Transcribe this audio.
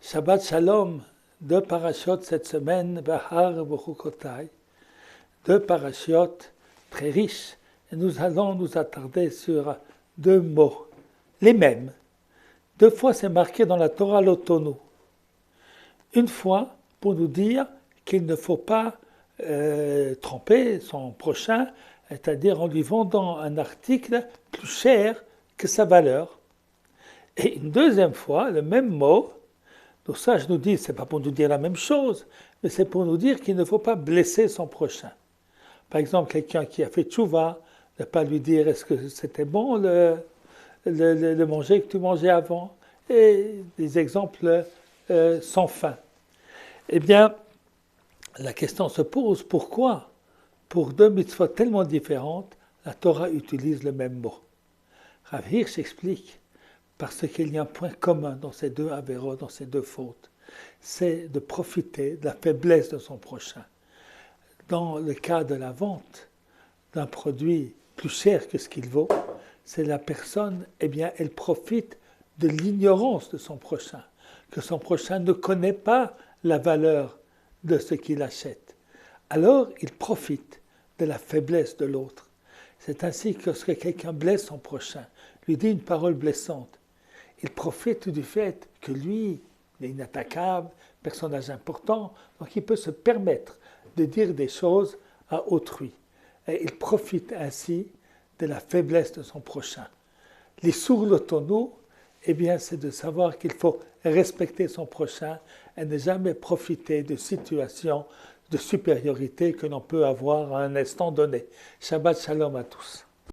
Shabbat Shalom, deux parachiotes cette semaine, Bahar Bechukotai, deux parachiotes très riches. Et nous allons nous attarder sur deux mots, les mêmes. Deux fois c'est marqué dans la Torah l'Otonu. Une fois pour nous dire qu'il ne faut pas tromper son prochain, c'est-à-dire en lui vendant un article plus cher que sa valeur. Et une deuxième fois, le même mot, donc ça je nous dis, c'est pas pour nous dire la même chose, mais c'est pour nous dire qu'il ne faut pas blesser son prochain. Par exemple, quelqu'un qui a fait tchouva, ne pas lui dire est-ce que c'était bon le manger que tu mangeais avant, et des exemples sans fin. Eh bien, la question se pose, pourquoi, pour deux mitzvot tellement différentes, la Torah utilise le même mot? Rav Hirsch explique, parce qu'il y a un point commun dans ces deux avéros, dans ces deux fautes, c'est de profiter de la faiblesse de son prochain. Dans le cas de la vente d'un produit plus cher que ce qu'il vaut, c'est la personne, eh bien, elle profite de l'ignorance de son prochain, que son prochain ne connaît pas la valeur de ce qu'il achète. Alors, il profite de la faiblesse de l'autre. C'est ainsi que lorsque quelqu'un blesse son prochain, lui dit une parole blessante, il profite du fait que lui, il est inattaquable, personnage important, donc il peut se permettre de dire des choses à autrui. Et il profite ainsi de la faiblesse de son prochain. Les sourds-l'autonou, eh bien, c'est de savoir qu'il faut respecter son prochain et ne jamais profiter de situations de supériorité que l'on peut avoir à un instant donné. Shabbat Shalom à tous.